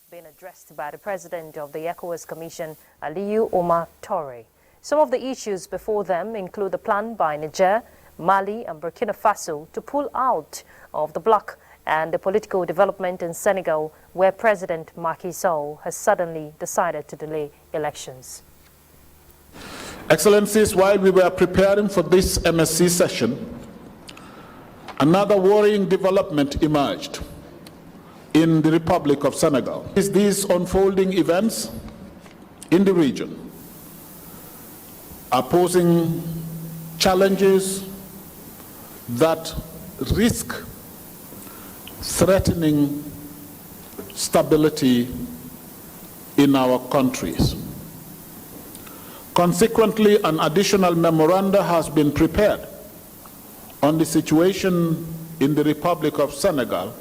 Been addressed by the president of the ECOWAS Commission, Aliyu Omar Torre. Some of the issues before them include the plan by Niger, Mali and Burkina Faso to pull out of the bloc and the political development in Senegal, where President Macky Sall has suddenly decided to delay elections. Excellencies, while we were preparing for this MSC session, another worrying development emerged in the Republic of Senegal. These unfolding events in the region are posing challenges that risk threatening stability in our countries. Consequently, an additional memoranda has been prepared on the situation in the Republic of Senegal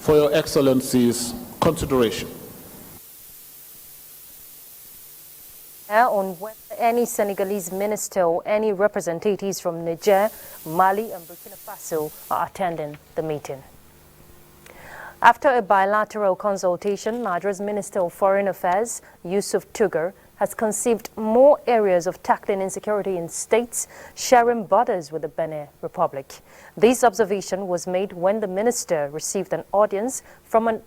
for Your Excellency's consideration. On whether any Senegalese minister or any representatives from Niger, Mali and Burkina Faso are attending the meeting. After a bilateral consultation, Nigeria's Minister of Foreign Affairs, Yusuf Tugar, has conceived more areas of tackling insecurity in states sharing borders with the Benin Republic. This observation was made when the minister received an audience from an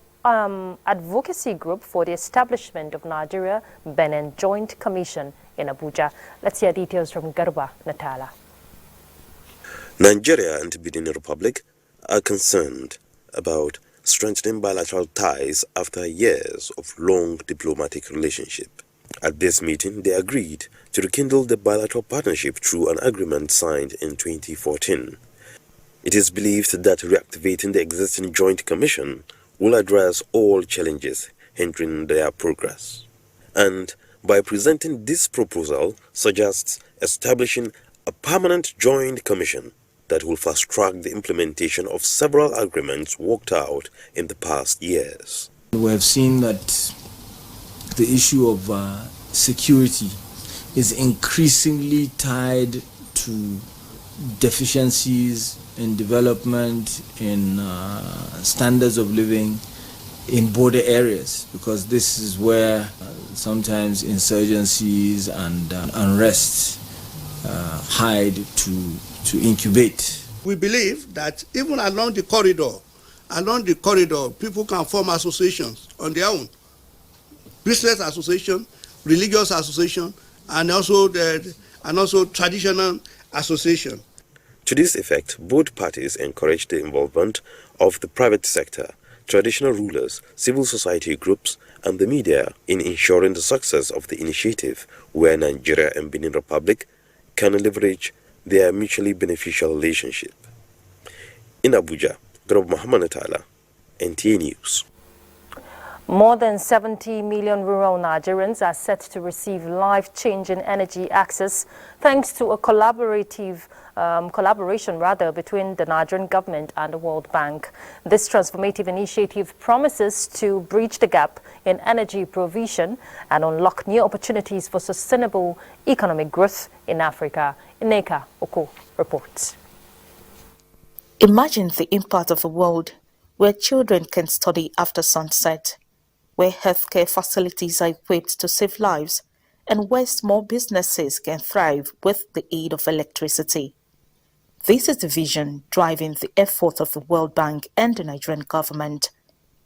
advocacy group for the establishment of Nigeria-Benin Joint Commission in Abuja. Let's hear details from Garba Natala. Nigeria and Benin Republic are concerned about strengthening bilateral ties after years of long diplomatic relationship. At this meeting, they agreed to rekindle the bilateral partnership through an agreement signed in 2014. It is believed that reactivating the existing joint commission will address all challenges hindering their progress. And by presenting this proposal, suggests establishing a permanent joint commission that will fast-track the implementation of several agreements worked out in the past years. We have seen that the issue of security is increasingly tied to deficiencies in development, in standards of living in border areas, because this is where sometimes insurgencies and unrest hide to incubate. We believe that even along the corridor, people can form associations on their own. Business association, religious association, and also traditional association. To this effect, both parties encourage the involvement of the private sector, traditional rulers, civil society groups, and the media in ensuring the success of the initiative, where Nigeria and Benin Republic can leverage their mutually beneficial relationship. In Abuja, Garba Muhammad Natala, NTA News. More than 70 million rural Nigerians are set to receive life-changing energy access thanks to a collaboration between the Nigerian government and the World Bank. This transformative initiative promises to bridge the gap in energy provision and unlock new opportunities for sustainable economic growth in Africa. Ineka Oko reports. Imagine the impact of a world where children can study after sunset, where healthcare facilities are equipped to save lives, and where small businesses can thrive with the aid of electricity. This is the vision driving the efforts of the World Bank and the Nigerian government,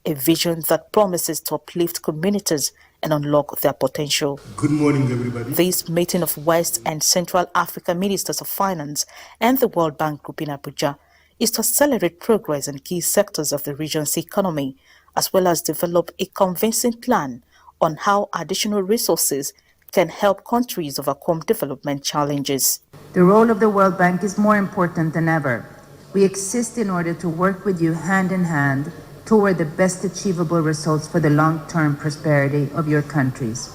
a vision that promises to uplift communities and unlock their potential. Good morning, everybody. This meeting of West and Central Africa Ministers of Finance and the World Bank Group in Abuja is to accelerate progress in key sectors of the region's economy, as well as develop a convincing plan on how additional resources can help countries overcome development challenges. The role of the World Bank is more important than ever. We exist in order to work with you hand in hand toward the best achievable results for the long-term prosperity of your countries.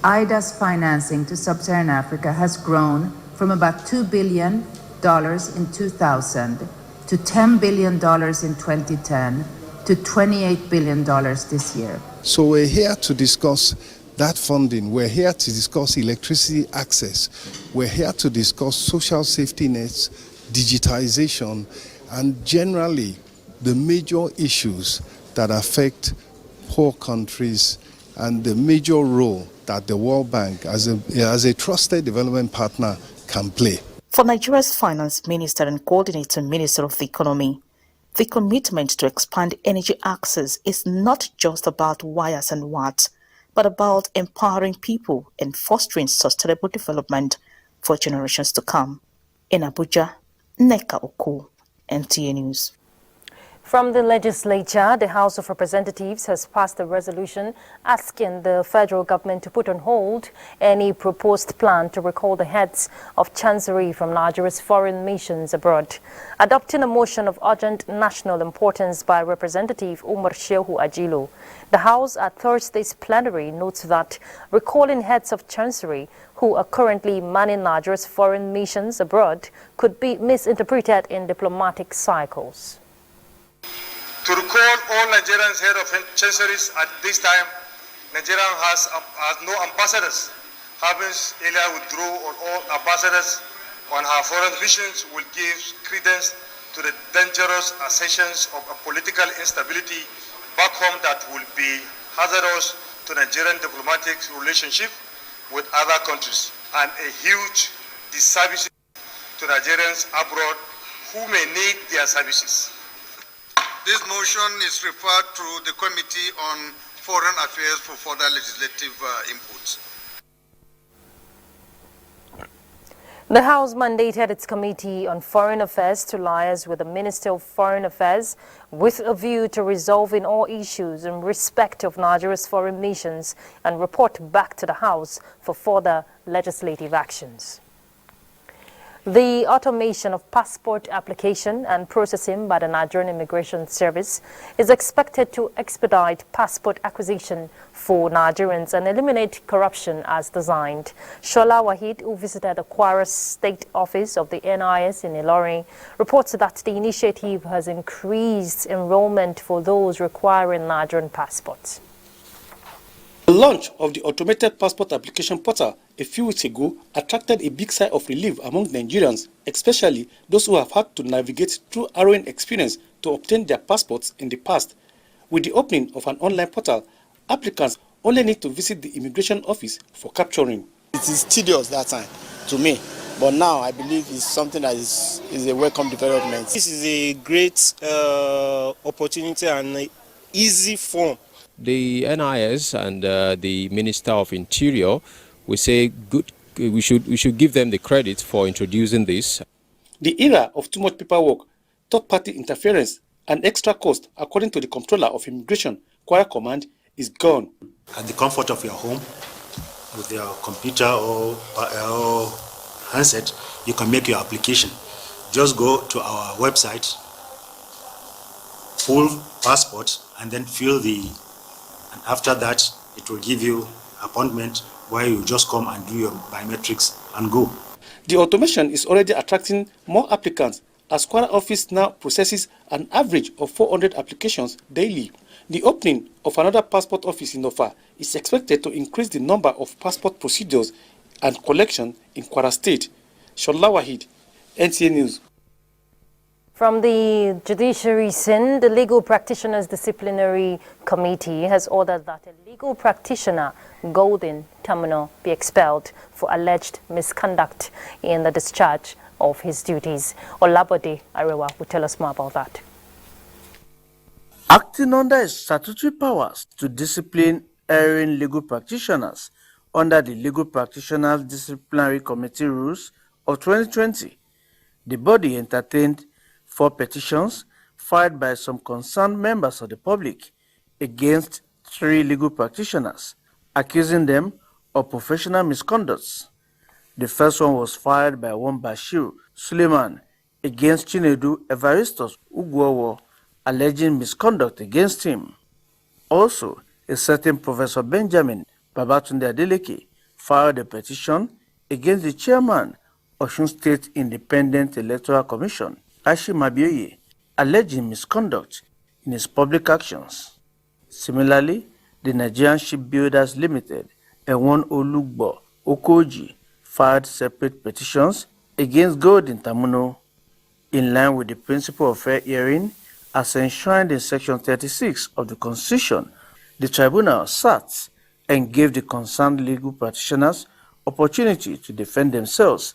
IDA's financing to Sub-Saharan Africa has grown from about $2 billion in 2000 to $10 billion in 2010 to $28 billion this year. So we're here to discuss that funding. We're here to discuss electricity access. We're here to discuss social safety nets, digitization, and generally the major issues that affect poor countries and the major role that the World Bank as a trusted development partner can play. For Nigeria's Finance Minister and Coordinating Minister of the Economy, the commitment to expand energy access is not just about wires and watts, but about empowering people and fostering sustainable development for generations to come. In Abuja, Neka Oku, NTA News. From the legislature, the House of Representatives has passed a resolution asking the federal government to put on hold any proposed plan to recall the heads of chancery from Nigeria's foreign missions abroad. Adopting a motion of urgent national importance by Representative Umar Shehu Ajilo, the House at Thursday's plenary notes that recalling heads of chancery who are currently manning Nigeria's foreign missions abroad could be misinterpreted in diplomatic cycles. To recall all Nigerians head of chanceries at this time, Nigeria has no ambassadors. Having earlier withdrew on all ambassadors on her foreign missions will give credence to the dangerous assertions of a political instability back home that will be hazardous to Nigerian diplomatic relationship with other countries and a huge disservice to Nigerians abroad who may need their services. This motion is referred to the Committee on Foreign Affairs for further legislative input. The House mandated its Committee on Foreign Affairs to liaise with the Minister of Foreign Affairs with a view to resolving all issues in respect of Nigeria's foreign missions and report back to the House for further legislative actions. The automation of passport application and processing by the Nigerian Immigration Service is expected to expedite passport acquisition for Nigerians and eliminate corruption as designed. Shola Wahid, who visited the Kwara State Office of the NIS in Ilorin, reports that the initiative has increased enrollment for those requiring Nigerian passports. The launch of the automated passport application portal a few weeks ago attracted a big sigh of relief among Nigerians, especially those who have had to navigate through harrowing experience to obtain their passports in the past. With the opening of an online portal, applicants only need to visit the immigration office for capturing. It is tedious that time to me, but now I believe it's something that is a welcome development. This is a great opportunity and an easy form. The NIS and the Minister of Interior, we say we should give them the credit for introducing this. The era of too much paperwork, third-party interference, and extra cost, according to the Controller of Immigration, Kwara Command, is gone. At the comfort of your home, with your computer or handset, you can make your application. Just go to our website, full passport, and then fill and after that, it will give you appointment where you just come and do your biometrics and go. The automation is already attracting more applicants as Kwara office now processes an average of 400 applications daily. The opening of another passport office in Ofa is expected to increase the number of passport procedures and collection in Kwara State. Shola Wahid, NTA News. From the Judiciary scene, the Legal Practitioners Disciplinary Committee has ordered that a legal practitioner, Golden Terminal, be expelled for alleged misconduct in the discharge of his duties. Olabode Arewa will tell us more about that. Acting under his statutory powers to discipline erring legal practitioners under the Legal Practitioners Disciplinary Committee rules of 2020, the body entertained 4 petitions filed by some concerned members of the public against 3 legal practitioners, accusing them of professional misconduct. The first one was filed by one Bashir Suleiman against Chinedu Evaristos Ugwowo, alleging misconduct against him. Also, a certain Professor Benjamin Babatunde Adeleke filed a petition against the chairman of Osun State Independent Electoral Commission, Ashim Abioye, alleging misconduct in his public actions. Similarly, the Nigerian Shipbuilders Limited and one Olugbo Okoji filed separate petitions against Golden Terminal in line with the principle of fair hearing as enshrined in Section 36 of the Constitution. The tribunal sat and gave the concerned legal practitioners opportunity to defend themselves.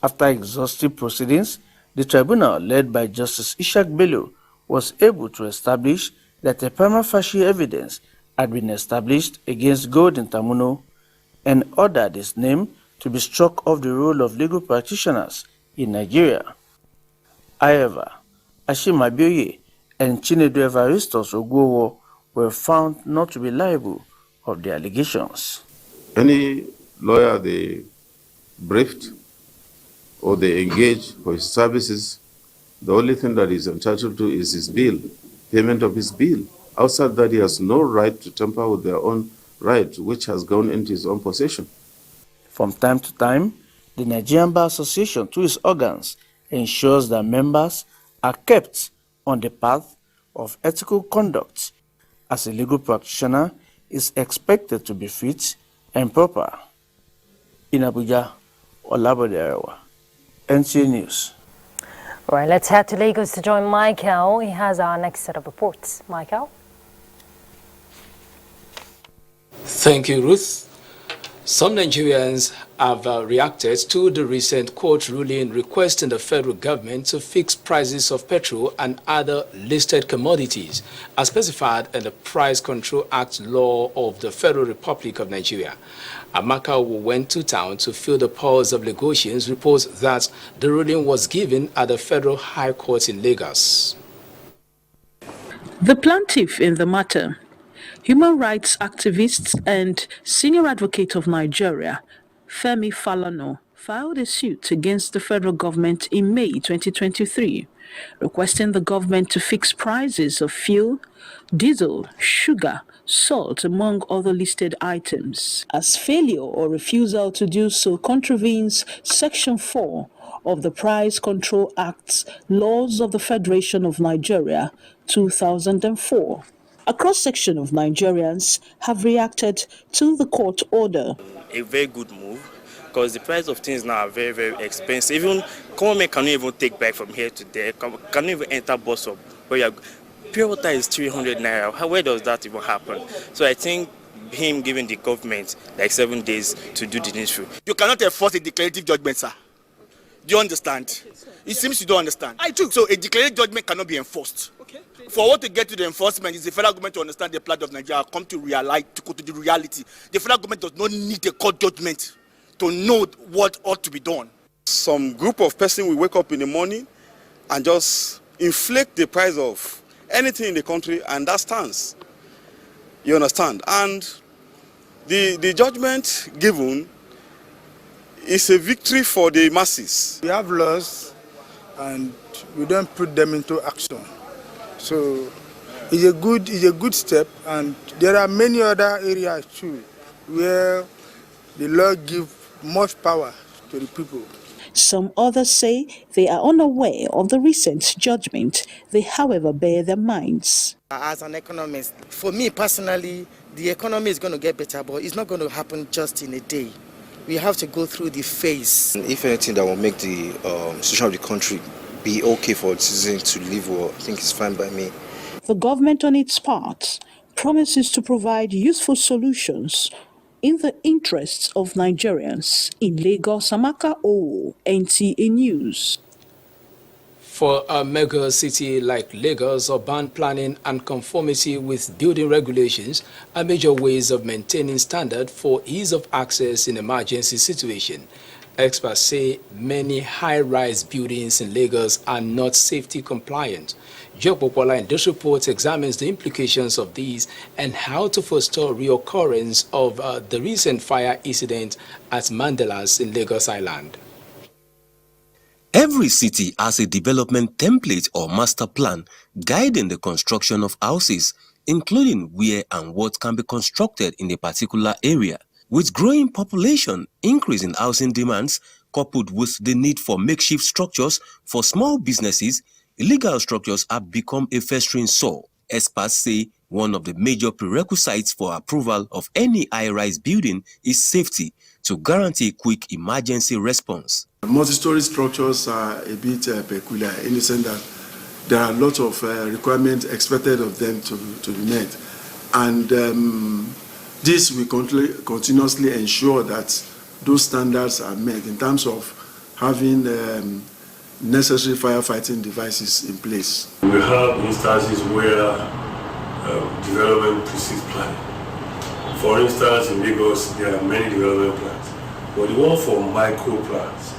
After exhaustive proceedings, the tribunal, led by Justice Ishak Bello, was able to establish that a prima facie evidence had been established against Golden Terminal and ordered his name to be struck off the roll of legal practitioners in Nigeria. However, Ashim Abioye and Chinedu Evaristos Ugwowo were found not to be liable of the allegations. Any lawyer they briefed or they engage for his services, the only thing that he's entitled to is his bill, payment of his bill. Outside that, he has no right to tamper with their own right, which has gone into his own possession. From time to time, the Nigerian Bar Association, through its organs, ensures that members are kept on the path of ethical conduct, as a legal practitioner is expected to be fit and proper. In Abuja, Olabode Arewa, NTA News. All right, let's head to Lagos to join Michael. He has our next set of reports. Michael? Thank you, Ruth. Some Nigerians have reacted to the recent court ruling requesting the federal government to fix prices of petrol and other listed commodities as specified in the Price Control Act law of the Federal Republic of Nigeria. Amaka, who went to town to feel the pulse of negotiations, reports that the ruling was given at the Federal High Court in Lagos. The plaintiff in the matter, human rights activist and senior advocate of Nigeria, Femi Falana, filed a suit against the federal government in May 2023, requesting the government to fix prices of fuel, diesel, sugar, salt, among other listed items, as failure or refusal to do so contravenes Section 4 of the Price Control Act's Laws of the Federation of Nigeria, 2004. A cross-section of Nigerians have reacted to the court order. A very good move, because the price of things now are very, very expensive. Even common men cannot even take back from here to there, cannot even enter bus stop. Pure water is 300 naira. Where does that even happen? So I think him giving the government like 7 days to do the necessary. You cannot enforce a declarative judgment, sir. Do you understand? It seems you don't understand. I do. So a declarative judgment cannot be enforced. Okay. For what to get to the enforcement is the federal government to understand the plight of Nigeria, come to realize, to go to the reality. The federal government does not need a court judgment to know what ought to be done. Some group of person will wake up in the morning and just inflate the price of anything in the country, and that stands. You understand? And the judgment given is a victory for the masses. We have laws and we don't put them into action. So it's a good step, and there are many other areas too where the law gives much power to the people. Some others say they are unaware of the recent judgment. They, however, bear their minds. As an economist, for me personally, the economy is going to get better, but it's not going to happen just in a day. We have to go through the phase. If anything that will make the situation of the country be okay for citizens to live well. I think it's fine by me. The government, on its part, promises to provide useful solutions in the interests of Nigerians. In Lagos, Amaka O, NTA News. For a mega city like Lagos, urban planning and conformity with building regulations are major ways of maintaining standard for ease of access in emergency situation. Experts say many high-rise buildings in Lagos are not safety compliant. Joe Popola in this report examines the implications of these and how to forestall reoccurrence of the recent fire incident at Mandelas in Lagos Island. Every city has a development template or master plan guiding the construction of houses, including where and what can be constructed in a particular area. With growing population, increase in housing demands, coupled with the need for makeshift structures for small businesses, illegal structures have become a festering sore. Experts say one of the major prerequisites for approval of any high-rise building is safety to guarantee quick emergency response. Multi-story structures are a bit peculiar in the sense that there are a lot of requirements expected of them to be met. And this will continuously ensure that those standards are met in terms of having necessary firefighting devices in place. We have instances where development precedes planning. For instance, in Lagos, there are many development plans, but the one for micro plans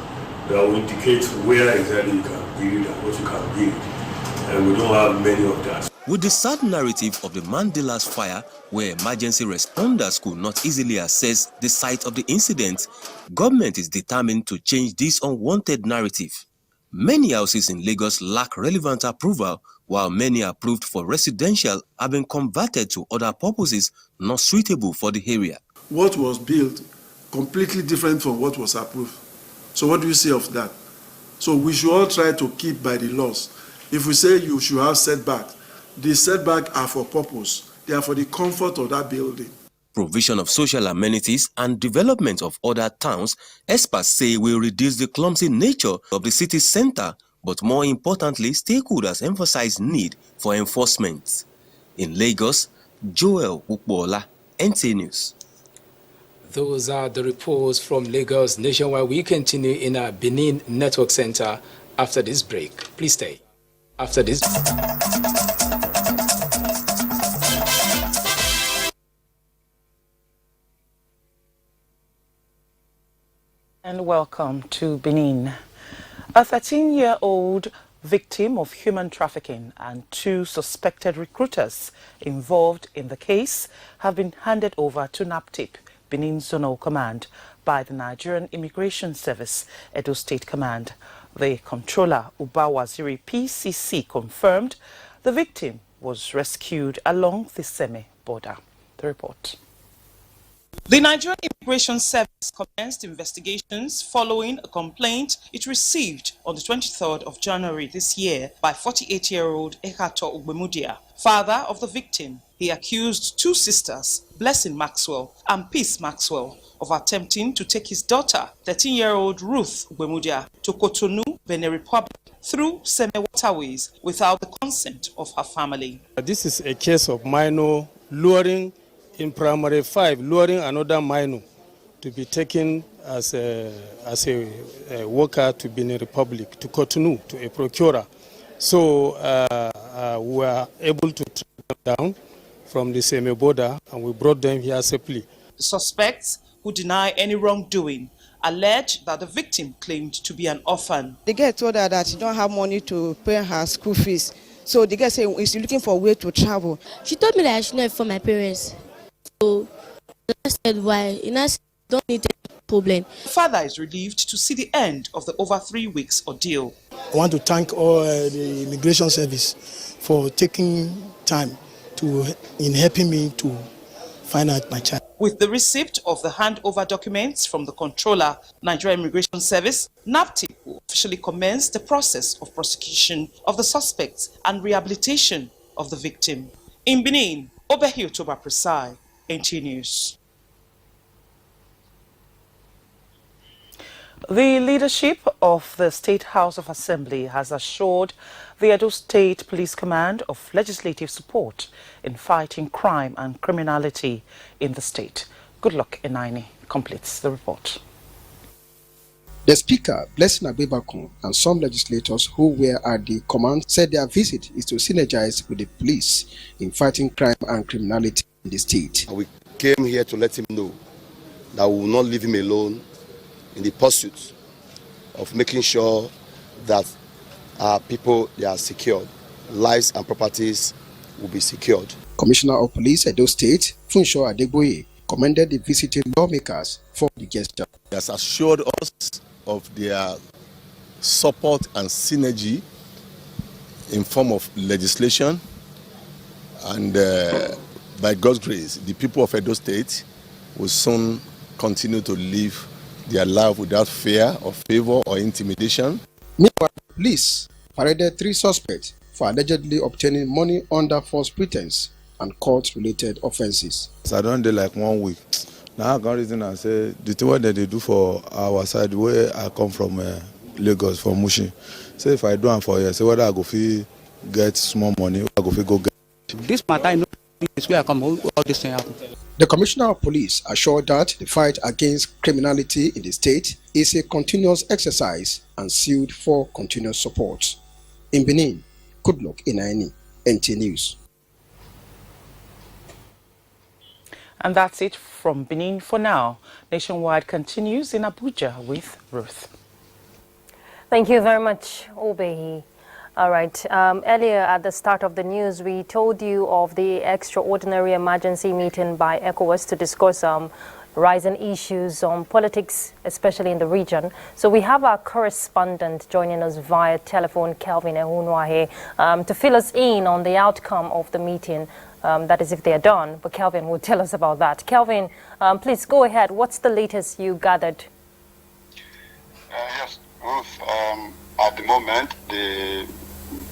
that will indicate where exactly you can build and what you can build, and we don't have many of that. With the sad narrative of the Mandelas fire, where emergency responders could not easily assess the site of the incident, government is determined to change this unwanted narrative. Many houses in Lagos lack relevant approval, while many approved for residential have been converted to other purposes not suitable for the area. What was built completely different from what was approved. So what do you say of that? So we should all try to keep by the laws. If we say you should have setback, the setback are for purpose. They are for the comfort of that building. Provision of social amenities and development of other towns, experts say, will reduce the clumsy nature of the city center, but more importantly, stakeholders emphasize need for enforcement. In Lagos, Joel Ukbola, NTA News. Those are the reports from Lagos Nationwide. We continue in our Benin Network Center after this break. Please stay. After this. And welcome to Benin. A 13-year-old victim of human trafficking and 2 suspected recruiters involved in the case have been handed over to NAPTIP, Benin Zonal Command, by the Nigerian Immigration Service, Edo State Command. The controller, Uba Waziri PCC, confirmed the victim was rescued along the Seme border. The report. The Nigerian Immigration Service commenced investigations following a complaint it received on the 23rd of January this year by 48-year-old Ekato Ugbemudia, father of the victim. He accused 2 sisters, Blessing Maxwell and Peace Maxwell, of attempting to take his daughter, 13-year-old Ruth Ugbemudia, to Cotonou, Benin Republic, through Seme waterways without the consent of her family. This is a case of minor luring in primary 5, luring another minor to be taken as a worker to Benin Republic, to Cotonou, to a procurer. So we were able to track them down from the Seme border and we brought them here safely. The suspects, who deny any wrongdoing, allege that the victim claimed to be an orphan. The girl told her that she don't have money to pay her school fees. So the girl said she's looking for a way to travel. She told me that I should not inform my parents. So I said, why? And I said, don't need any problem. The father is relieved to see the end of the over 3 weeks ordeal. I want to thank all the Immigration Service for taking time in helping me to find out my child. With the receipt of the handover documents from the controller, Nigerian Immigration Service, NAPTIP will officially commence the process of prosecution of the suspects and rehabilitation of the victim. In Benin, Obehi Otoba NTA News. The leadership of the State House of Assembly has assured the Edo State Police Command of legislative support in fighting crime and criminality in the state. Goodluck Enaini completes the report. The Speaker, Blessing Agbebakun, and some legislators who were at the command said their visit is to synergize with the police in fighting crime and criminality in the state. We came here to let him know that we will not leave him alone in the pursuit of making sure that our people, they are secured. Lives and properties will be secured. Commissioner of Police Edo State, Funsho Adegboye, commended the visiting lawmakers for the gesture. He has assured us of their support and synergy in form of legislation, and by God's grace, the people of Edo State will soon continue to live their life without fear or favor or intimidation. Meanwhile, police paraded 3 suspects for allegedly obtaining money under false pretense and court-related offenses. So I don't do like 1 week. Now I can reason and say the thing that they do for our side, where I come from, Lagos, from Mushin. Say if I do it for you, say whether I go fee get small money, or I go fee go get. This matter, I know is where I come. All this thing happen. The Commissioner of Police assured that the fight against criminality in the state is a continuous exercise and sued for continuous support. In Benin, Goodluck Enaini, NTA News. And that's it from Benin for now. Nationwide continues in Abuja with Ruth. Thank you very much, Obehi. All right. Earlier at the start of the news, we told you of the extraordinary emergency meeting by ECOWAS to discuss rising issues on politics, especially in the region. So we have our correspondent joining us via telephone, Kelvin Ehunwahe, to fill us in on the outcome of the meeting. That is if they are done, but Kelvin will tell us about that. Kelvin, please go ahead. What's the latest you gathered? Yes, Ruth. At the moment, the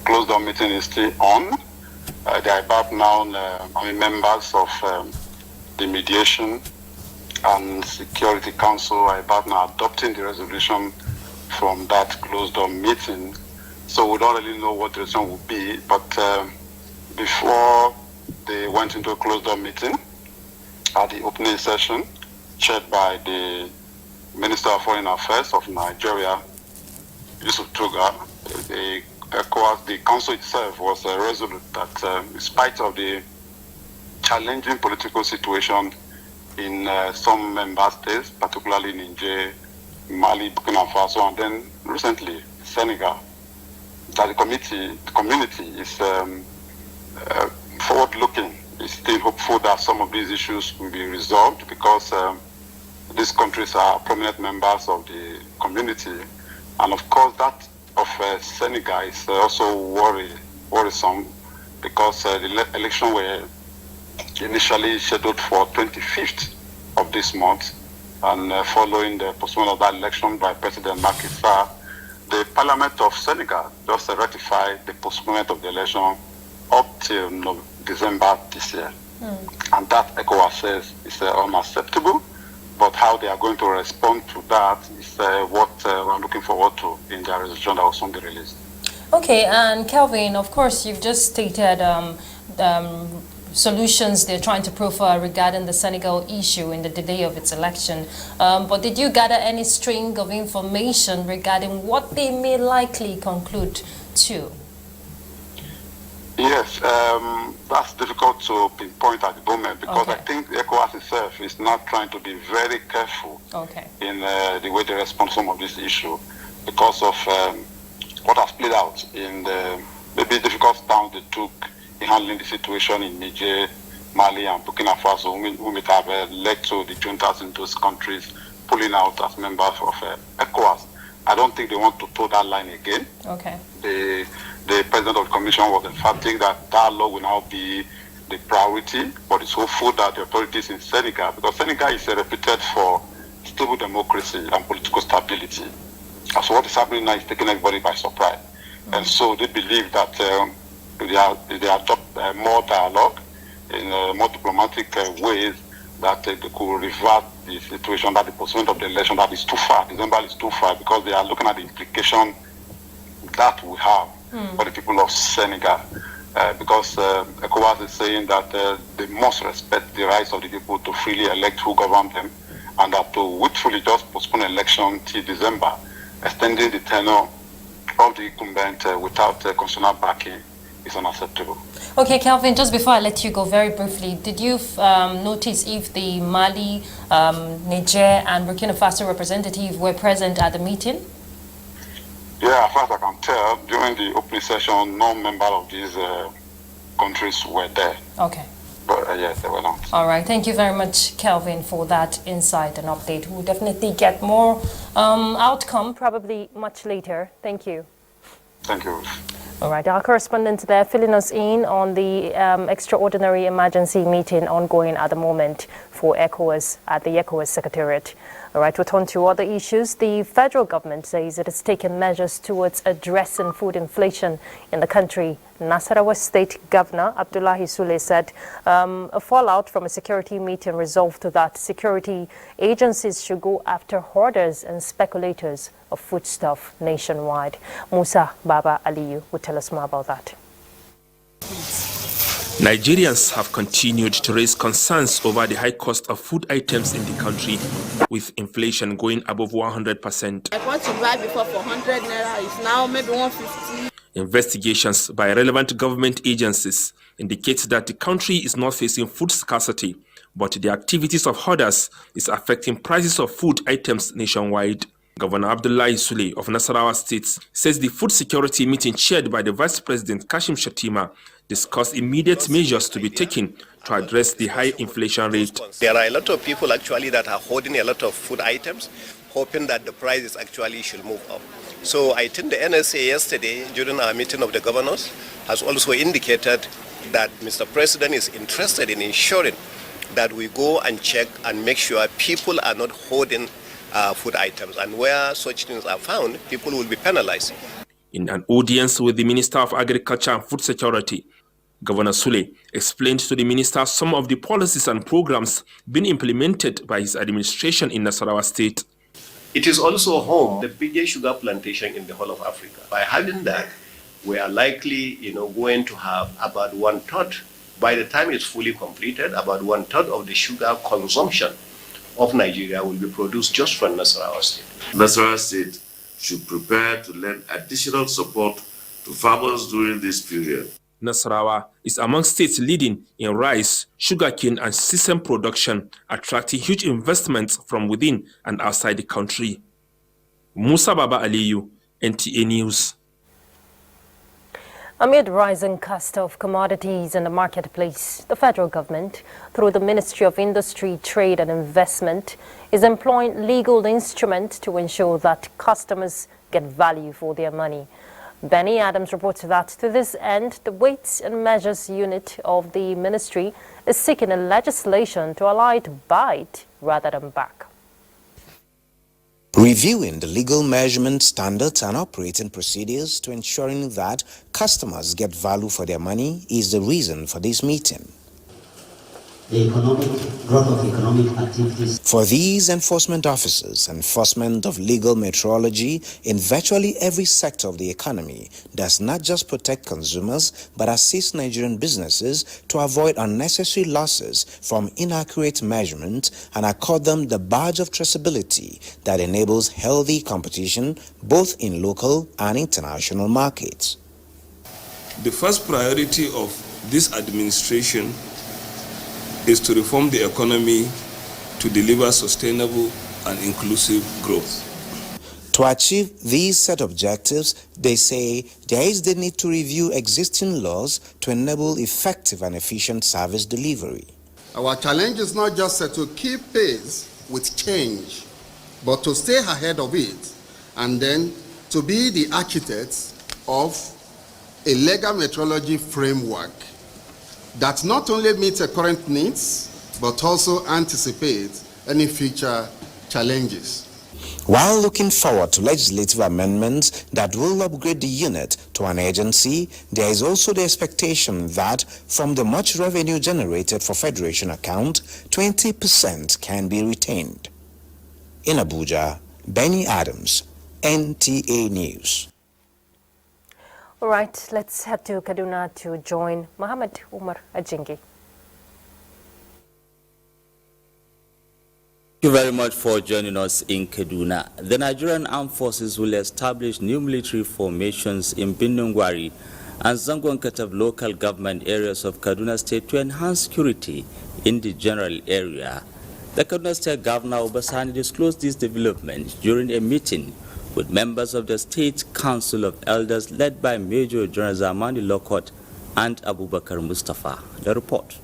closed-door meeting is still on. They are about now members of the mediation and Security Council are about now adopting the resolution from that closed-door meeting. So we don't really know what the resolution will be, but before they went into a closed-door meeting at the opening session, chaired by the Minister of Foreign Affairs of Nigeria, Yusuf Tuga, the council itself was resolute that in spite of the challenging political situation in some member states, particularly Niger, Mali, Burkina Faso, and then recently Senegal, that the community is forward-looking, is still hopeful that some of these issues will be resolved because these countries are prominent members of the community. And of course, that of Senegal is also worrisome because the election were initially scheduled for 25th of this month, and following the postponement of that election by President Macky Sall, the Parliament of Senegal just ratified the postponement of the election up till December this year. And that ECOWAS says is unacceptable, but how they are going to respond to that is what I'm looking forward to in their resolution that will soon be released. Okay, and Kelvin, of course, you've just stated solutions they're trying to profile regarding the Senegal issue in the delay of its election. But did you gather any string of information regarding what they may likely conclude to? Yes, that's difficult to pinpoint at the moment because I think the ECOWAS itself is not trying to be very careful in the way they respond to some of this issue because of what has played out in the maybe difficult stance they took in handling the situation in Niger, Mali, and Burkina Faso, who may have led to the juntas in those countries pulling out as members of ECOWAS. I don't think they want to toe that line again. The president of the commission was emphatic that dialogue will now be the priority, but it's hopeful that the authorities in Senegal, because Senegal is reputed for stable democracy and political stability. And so what is happening now is taking everybody by surprise. And so they believe that if they adopt more dialogue in more diplomatic ways, that they could revert the situation that the postponement of the election that is too far. December is too far because they are looking at the implication that we have for the people of Senegal. Because ECOWAS is saying that they must respect the rights of the people to freely elect who govern them, and that to willfully just postpone election till December, extending the tenure of the incumbent without constitutional backing, is unacceptable. Okay, Kelvin, just before I let you go very briefly, did you notice if the Mali, Niger and Burkina Faso representative were present at the meeting? Yeah, as far as I can tell, during the opening session, no member of these countries were there. Okay. But yes, they were not. All right. Thank you very much, Kelvin, for that insight and update. We'll definitely get more outcome, probably much later. Thank you. Thank you. All right. Our correspondent there filling us in on the extraordinary emergency meeting ongoing at the moment for ECOWAS at the ECOWAS Secretariat. All right, we'll turn to other issues. The federal government says it has taken measures towards addressing food inflation in the country. Nasarawa State Governor Abdullahi Sule said a fallout from a security meeting resolved that security agencies should go after hoarders and speculators of foodstuff nationwide. Musa Baba Aliyu will tell us more about that. Nigerians have continued to raise concerns over the high cost of food items in the country, with inflation going above 100%. I want to buy before for 100 naira, it's now maybe 150. Investigations by relevant government agencies indicate that the country is not facing food scarcity, but the activities of hoarders is affecting prices of food items nationwide. Governor Abdullahi Sule of Nasarawa State says the food security meeting chaired by the Vice President Kashim Shettima discussed immediate measures to be taken to address the high inflation rate. There are a lot of people actually that are hoarding a lot of food items, hoping that the prices actually should move up. So I think the NSA yesterday, during our meeting of the governors, has also indicated that Mr. President is interested in ensuring that we go and check and make sure people are not hoarding food items, and where such things are found, people will be penalized. In an audience with the Minister of Agriculture and Food Security, Governor Sule explained to the minister some of the policies and programs being implemented by his administration in Nasarawa State. It is also home the biggest sugar plantation in the whole of Africa. By having that, we are likely, going to have about 1/3, by the time it's fully completed, about 1/3 of the sugar consumption of Nigeria will be produced just from Nasarawa State. Nasarawa State should prepare to lend additional support to farmers during this period. Nasarawa is among states leading in rice, sugarcane and sesame production, attracting huge investments from within and outside the country. Musa Baba Aliyu, NTA News. Amid rising cost of commodities in the marketplace, the federal government, through the Ministry of Industry, Trade and Investment, is employing legal instruments to ensure that customers get value for their money. Benny Adams reports that to this end, the Weights and Measures Unit of the ministry is seeking a legislation to allow it to bite rather than back. Reviewing the legal measurement standards and operating procedures to ensuring that customers get value for their money is the reason for this meeting. The growth of economic activities. For these enforcement officers, enforcement of legal metrology in virtually every sector of the economy does not just protect consumers, but assist Nigerian businesses to avoid unnecessary losses from inaccurate measurement and accord them the badge of traceability that enables healthy competition both in local and international markets. The first priority of this administration is to reform the economy to deliver sustainable and inclusive growth. To achieve these set objectives, they say there is the need to review existing laws to enable effective and efficient service delivery. Our challenge is not just to keep pace with change, but to stay ahead of it, and then to be the architects of a legal metrology framework that not only meets the current needs, but also anticipates any future challenges. While looking forward to legislative amendments that will upgrade the unit to an agency, there is also the expectation that from the much revenue generated for Federation account, 20% can be retained. In Abuja, Benny Adams, NTA News. All right, let's head to Kaduna to join Mohammed Umar Ajingi. Thank you very much for joining us in Kaduna. The Nigerian Armed Forces will establish new military formations in Bindungwari and Zangon-Katab local government areas of Kaduna State to enhance security in the general area. The Kaduna State Governor Obasani disclosed these developments during a meeting with members of the State Council of Elders led by Major General Zamani Lokot and Abubakar Mustafa. The report.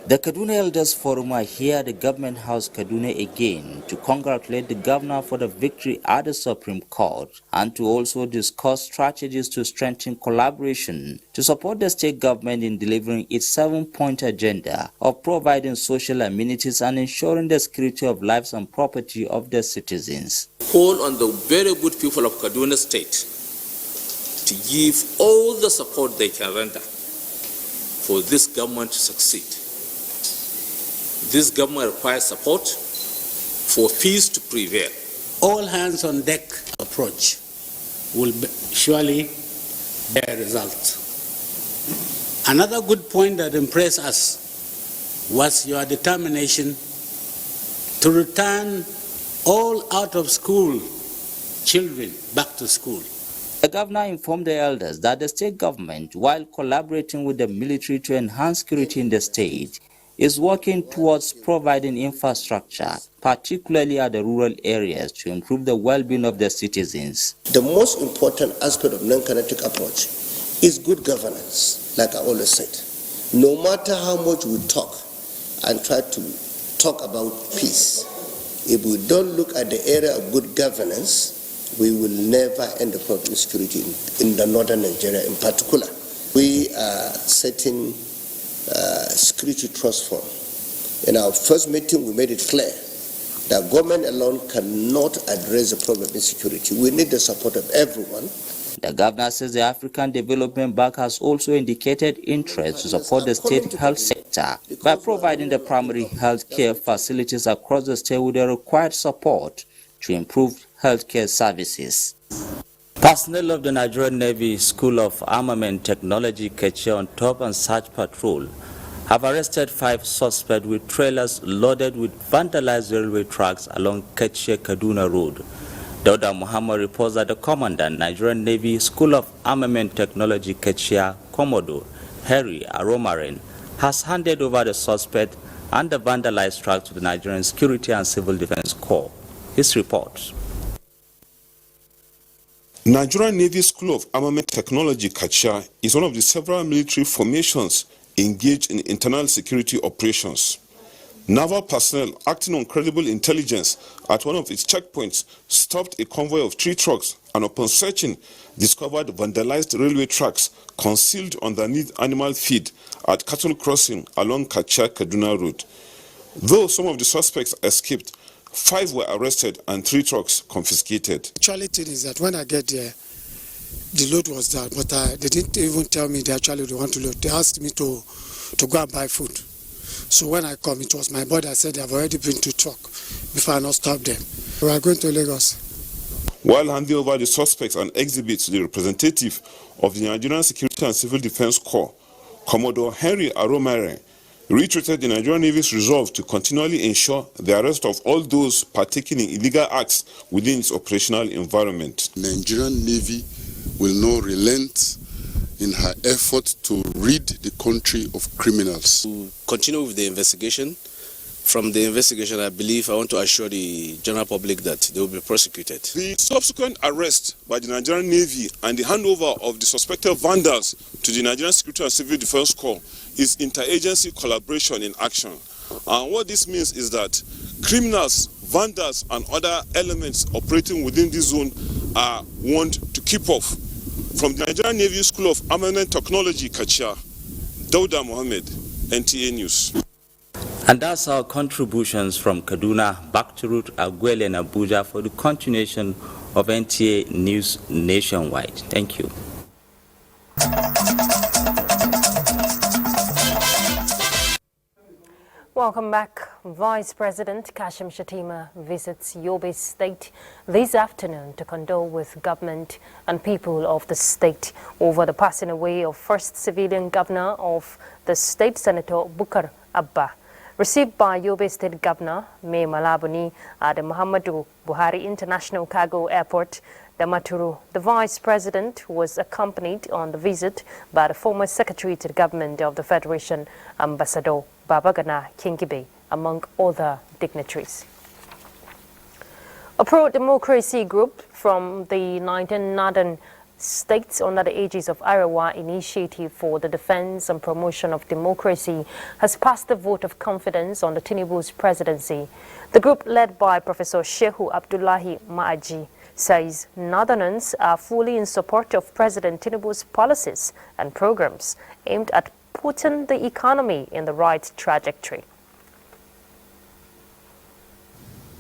The Kaduna Elders Forum are here at the Government House Kaduna again to congratulate the governor for the victory at the Supreme Court and to also discuss strategies to strengthen collaboration to support the state government in delivering its 7-point agenda of providing social amenities and ensuring the security of lives and property of their citizens. Call on the very good people of Kaduna State to give all the support they can render for this government to succeed. This government requires support for peace to prevail. All hands on deck approach will surely bear results. Another good point that impressed us was your determination to return all out of school children back to school. The governor informed the elders that the state government, while collaborating with the military to enhance security in the state, is working towards providing infrastructure, particularly at the rural areas, to improve the well-being of the citizens. The most important aspect of non-kinetic approach is good governance, like I always said. No matter how much we talk and try to talk about peace, if we don't look at the area of good governance, we will never end the problem of security in the northern Nigeria in particular. We are setting security trust fund. In our first meeting, we made it clear that government alone cannot address the problem of insecurity. We need the support of everyone. The governor says the African Development Bank has also indicated interest to support the state health sector by providing the primary health care facilities across the state with the required support to improve healthcare services. Personnel of the Nigerian Navy School of Armament Technology, Kechia, on top and search patrol have arrested 5 suspects with trailers loaded with vandalized railway tracks along Kechia-Kaduna Road. Dauda Muhammad reports that the commandant, Nigerian Navy School of Armament Technology, Kechia, Commodore Harry Aromaren, has handed over the suspect and the vandalized tracks to the Nigerian Security and Civil Defense Corps. His report. Nigerian Navy School of Armament Technology, Kachia, is one of the several military formations engaged in internal security operations. Naval personnel acting on credible intelligence at one of its checkpoints stopped a convoy of 3 trucks and upon searching discovered vandalized railway tracks concealed underneath animal feed at cattle crossing along Kachia-Kaduna Road. Though some of the suspects escaped, 5 were arrested and 3 trucks confiscated. Actually, thing is that when I get there, the load was there, but they didn't even tell me they want to load. They asked me to go and buy food. So when I come, it was my boy that said they have already been to truck before I not stop them. We are going to Lagos. While handing over the suspects and exhibits to the representative of the Nigerian Security and Civil Defense Corps, Commodore Henry Aromare reiterated the Nigerian Navy's resolve to continually ensure the arrest of all those partaking in illegal acts within its operational environment. Nigerian Navy will not relent in her effort to rid the country of criminals. To continue with the investigation. From the investigation, I want to assure the general public that they will be prosecuted. The subsequent arrest by the Nigerian Navy and the handover of the suspected vandals to the Nigerian Security and Civil Defense Corps is interagency collaboration in action. And what this means is that criminals, vandals, and other elements operating within this zone are warned to keep off. From the Nigerian Navy School of Armament Technology, Kachia, Dauda Mohammed, NTA News. And that's our contributions from Kaduna. Back to Ruth, Aguele and Abuja for the continuation of NTA News Nationwide. Thank you. Welcome back. Vice President Kashim Shettima visits Yobe State this afternoon to condole with government and people of the state over the passing away of first civilian governor of the state, Senator Bukar Abba. Received by Yobe State Governor May Malabuni at the Muhammadu Buhari International Cargo Airport, Damaturu. The Vice President was accompanied on the visit by the former Secretary to the Government of the Federation, Ambassador Babagana Kingibe, among other dignitaries. A pro-democracy group from the 19 northern states under the aegis of Arawa Initiative for the Defense and Promotion of Democracy has passed the vote of confidence on the Tinubu's presidency. The group, led by Professor Shehu Abdullahi Ma'aji, says Northerners are fully in support of President Tinubu's policies and programs aimed at putting the economy in the right trajectory.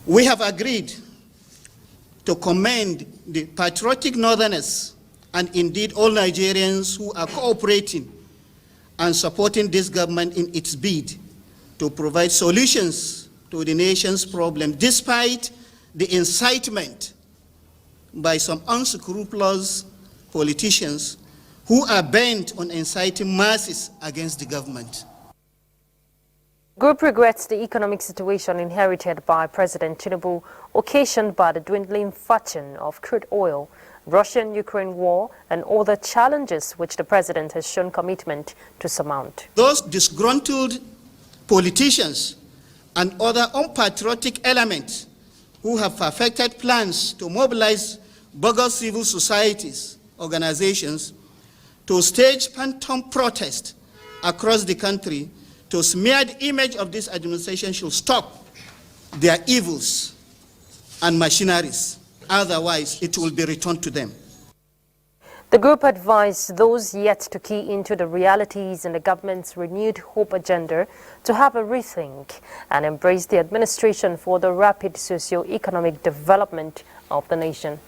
We have agreed to commend the patriotic Northerners and indeed all Nigerians who are cooperating and supporting this government in its bid to provide solutions to the nation's problem, despite the incitement by some unscrupulous politicians who are bent on inciting masses against the government. The group regrets the economic situation inherited by President Tinubu, occasioned by the dwindling fortune of crude oil, Russian-Ukraine war, and other challenges which the president has shown commitment to surmount. Those disgruntled politicians and other unpatriotic elements who have perfected plans to mobilize bogus civil societies, organizations, to stage phantom protest across the country to smear the image of this administration should stop their evils and machineries. Otherwise, it will be returned to them. The group advised those yet to key into the realities in the government's renewed hope agenda to have a rethink and embrace the administration for the rapid socio-economic development of the nation.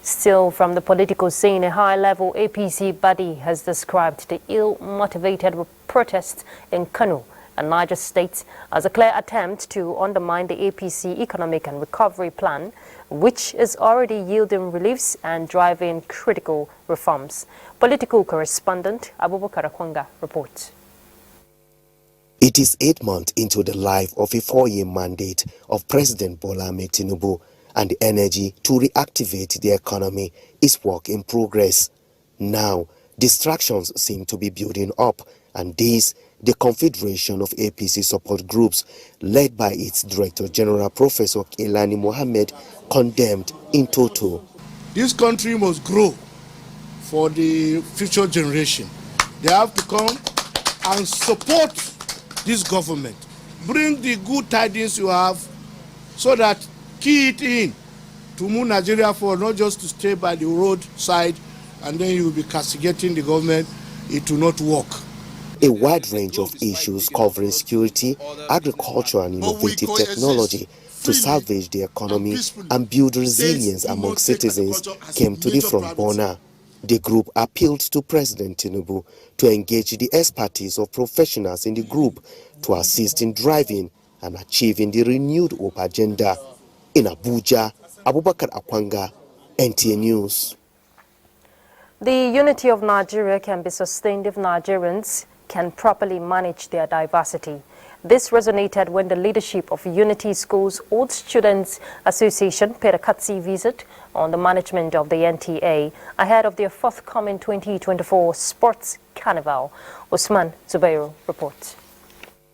Still from the political scene, a high-level APC body has described the ill-motivated protests in Kano and Niger states as a clear attempt to undermine the APC economic and recovery plan, which is already yielding reliefs and driving critical reforms. Political correspondent Abubakar Akwanga reports. It is 8 months into the life of a 4-year mandate of President Bola Ahmed Tinubu, and the energy to reactivate the economy is work in progress. Now, distractions seem to be building up, and this, the Confederation of APC support groups, led by its Director General Professor Kelani Mohammed, condemned in total. This country must grow for the future generation. They have to come and support this government. Bring the good tidings you have so that key it in to move Nigeria forward, not just to stay by the roadside and then you will be castigating the government. It will not work. A wide range of issues covering security, agriculture and innovative technology to salvage the economy and build resilience among citizens came to the front burner. The group appealed to President Tinubu to engage the expertise of professionals in the group to assist in driving and achieving the renewed hope agenda. In Abuja, Abubakar Akwanga, NTA News. The unity of Nigeria can be sustained if Nigerians can properly manage their diversity. This resonated when the leadership of Unity School's Old Students Association paid a courtesy visit on the management of the NTA ahead of their forthcoming 2024 Sports Carnival. Usman Zubairu reports.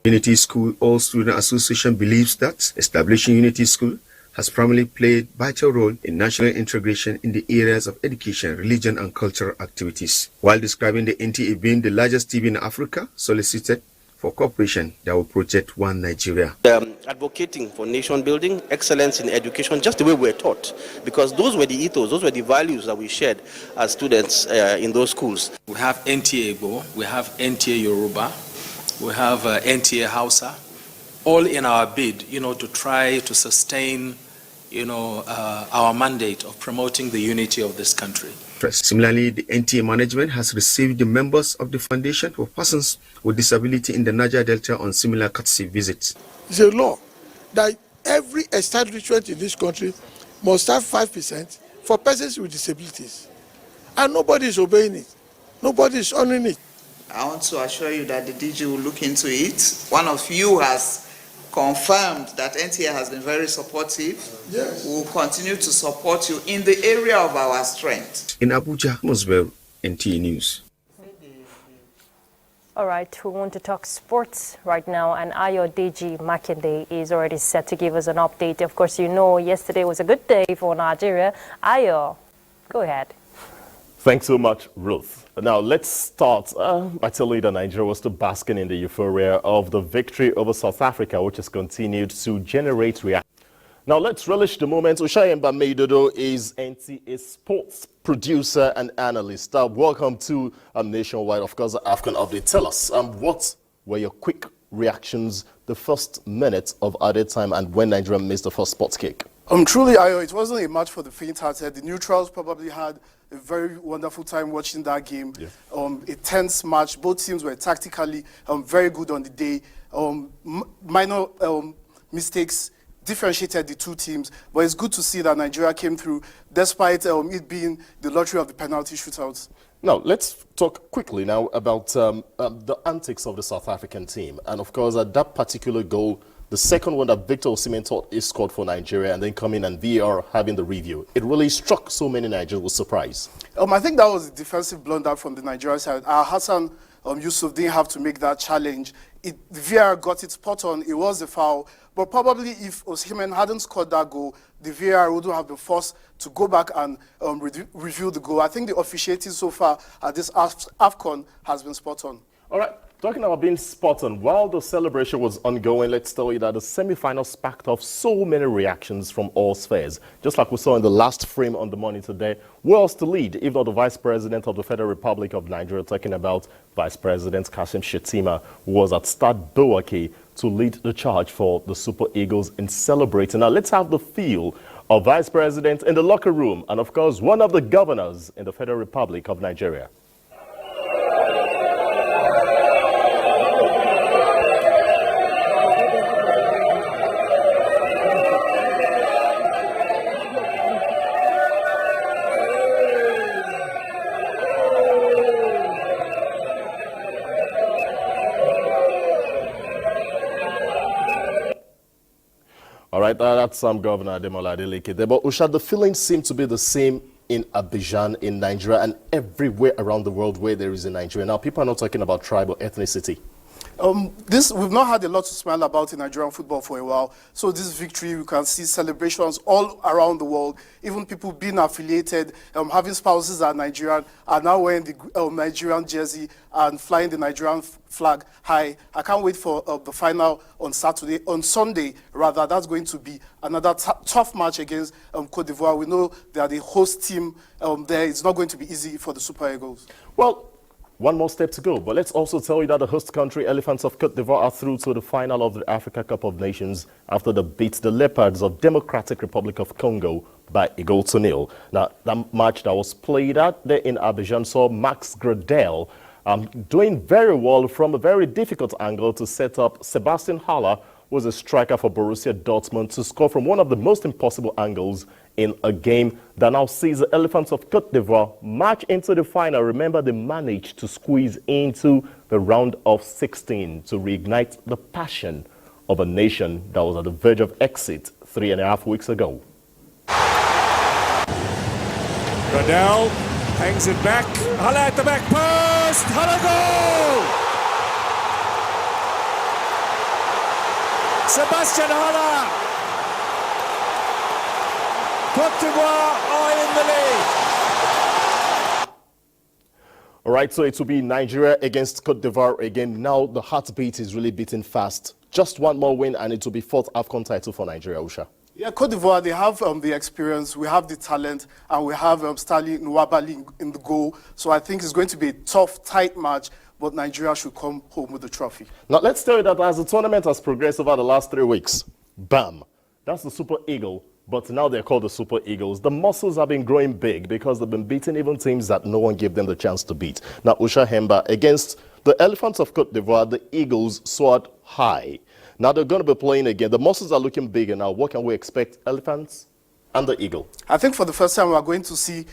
Unity School Old Student Association believes that establishing Unity School has primarily played a vital role in national integration in the areas of education, religion, and cultural activities. While describing the NTA being the largest TV in Africa, solicited for cooperation that will project one Nigeria. Advocating for nation building, excellence in education, just the way we were taught, because those were the ethos, those were the values that we shared as students in those schools. We have NTA Igbo, we have NTA Yoruba, we have NTA Hausa, all in our bid, to try to sustain, our mandate of promoting the unity of this country. Similarly, the NTA management has received the members of the Foundation for Persons with Disability in the Niger Delta on similar courtesy visits. It's a law that every establishment in this country must have 5% for persons with disabilities. And nobody is obeying it. Nobody is honoring it. I want to assure you that the DG will look into it. One of you has confirmed that NTA has been very supportive. Yes. We will continue to support you in the area of our strength. In Abuja, Moswell, NTA News. All right, we want to talk sports right now, and Ayo Deji Makinde is already set to give us an update. Of course, yesterday was a good day for Nigeria. Ayo, go ahead. Thanks so much, Ruth. Now, let's start by telling you that Nigeria was still basking in the euphoria of the victory over South Africa, which has continued to generate reaction. Now, let's relish the moment. Ushayemba Meidodo is NTA sports producer and analyst. Welcome to Nationwide, of course, AFCON update. Tell us, what were your quick reactions the first minute of added time and when Nigeria missed the first sports kick? Truly, Ayo, it wasn't a match for the faint-hearted. The neutrals probably had a very wonderful time watching that game. Yeah. A tense match. Both teams were tactically very good on the day. Minor mistakes differentiated the two teams, but it's good to see that Nigeria came through despite it being the lottery of the penalty shootouts. Now, let's talk quickly now about the antics of the South African team. And of course, at that particular goal, the second one that Victor Osimhen thought is scored for Nigeria and then coming and VAR having the review. It really struck so many Nigerians with surprise. I think that was a defensive blunder from the Nigerian side. Hassan Yusuf didn't have to make that challenge. The VAR got it spot on. It was a foul. But probably if Osimhen hadn't scored that goal, the VAR wouldn't have been forced to go back and review the goal. I think the officiating so far at this AFCON has been spot on. All right. Talking about being spot on, while the celebration was ongoing, let's tell you that the semi-final sparked off so many reactions from all spheres. Just like we saw in the last frame on the morning today, who else to lead, if not the Vice President of the Federal Republic of Nigeria, talking about Vice President Kashim Shettima, who was at Stade Bouake to lead the charge for the Super Eagles in celebrating. Now, let's have the feel of Vice President in the locker room and, of course, one of the governors in the Federal Republic of Nigeria. All right, that's Governor Ademola Adeleke there. But Usha, the feelings seem to be the same in Abidjan, in Nigeria, and everywhere around the world where there is a Nigeria. Now, people are not talking about tribe or ethnicity. We've not had a lot to smile about in Nigerian football for a while. So this victory, you can see celebrations all around the world. Even people being affiliated, having spouses that are Nigerian, are now wearing the Nigerian jersey and flying the Nigerian flag high. I can't wait for the final on Sunday, rather. That's going to be another tough match against Cote d'Ivoire. We know they are the host team there. It's not going to be easy for the Super Eagles. Well, one more step to go, but let's also tell you that the host country, Elephants of Cote d'Ivoire, are through to the final of the Africa Cup of Nations after they beat the Leopards of Democratic Republic of Congo by a goal to nil. Now, that match that was played out there in Abidjan saw Max Gradel doing very well from a very difficult angle to set up Sebastian Haller, who was a striker for Borussia Dortmund, to score from one of the most impossible angles in a game that now sees the Elephants of Cote d'Ivoire march into the final. Remember, they managed to squeeze into the round of 16 to reignite the passion of a nation that was at the verge of exit 3.5 weeks ago. Gradel hangs it back. Haller at the back post. Haller goal! Sebastian Haller. Cote d'Ivoire are in the lead. All right, so it will be Nigeria against Cote d'Ivoire again. Now the heartbeat is really beating fast. Just one more win and it will be 4th AFCON title for Nigeria, Usha. Yeah, Cote d'Ivoire, they have the experience, we have the talent, and we have Stanley Nwabali in the goal. So I think it's going to be a tough, tight match. but Nigeria should come home with the trophy. Now, let's tell you that as the tournament has progressed over the last 3 weeks, bam, that's the Super Eagle, but now they're called the Super Eagles. The muscles have been growing big because they've been beating even teams that no one gave them the chance to beat. Now, Usha Hemba, against the Elephants of Cote d'Ivoire, the Eagles soared high. Now they're going to be playing again. The muscles are looking bigger now. What can we expect? Elephants and the Eagle. I think for the first time we are going to see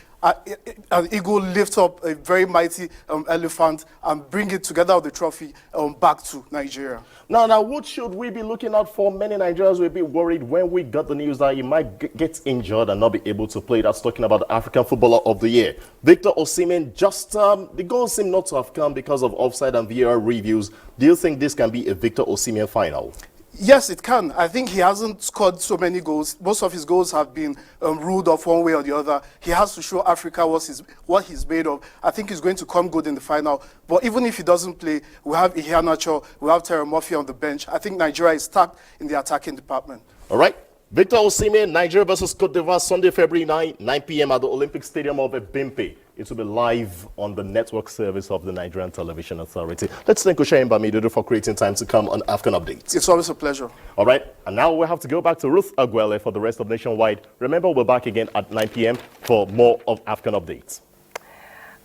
an eagle lift up a very mighty elephant and bring it together with the trophy back to Nigeria. Now, what should we be looking out for? Many Nigerians will be worried when we got the news that he might get injured and not be able to play. That's talking about the African Footballer of the Year. Victor Osimhen, just the goal seemed not to have come because of offside and VAR reviews. Do you think this can be a Victor Osimhen final? Yes, it can. I think he hasn't scored so many goals. Most of his goals have been ruled off one way or the other. He has to show Africa what he's made of. I think he's going to come good in the final. But even if he doesn't play, we have Iheanacho, we have Terry Murphy on the bench. I think Nigeria is stacked in the attacking department. All right. Victor Osimhen, Nigeria versus Cote d'Ivoire, Sunday, February 9 p.m. at the Olympic Stadium of Ebimpe. It will be live on the network service of the Nigerian Television Authority. Let's thank Usha Mbamidudu for creating time to come on AFCON Updates. It's always a pleasure. All right, and now we have to go back to Ruth Aguele for the rest of Nationwide. Remember, we're back again at 9 p.m. for more of AFCON Updates.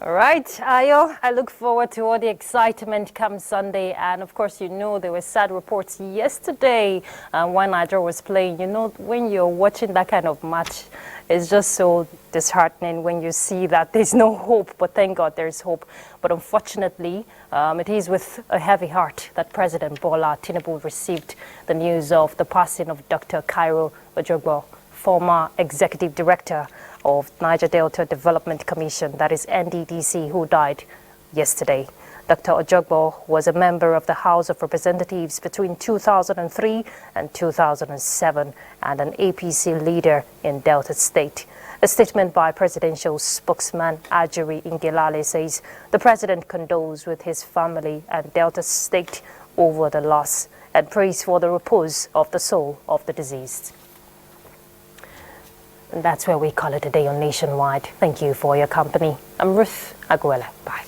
All right, Ayo, I look forward to all the excitement come Sunday. And of course, you know, there were sad reports yesterday when Nigeria was playing. You know, when you're watching that kind of match, it's just so disheartening when you see that there's no hope. But thank God there's hope. But unfortunately, it is with a heavy heart that President Bola Tinubu received the news of the passing of Dr. Cairo Ojogbo, former executive director of Niger Delta Development Commission, that is NDDC, who died yesterday. Dr. Ojogbo was a member of the House of Representatives between 2003 and 2007 and an APC leader in Delta State. A statement by presidential spokesman Ajuri Ngelale says the president condoles with his family and Delta State over the loss and prays for the repose of the soul of the deceased. And that's where we call it a day on Nationwide. Thank you for your company. I'm Ruth Aguele. Bye.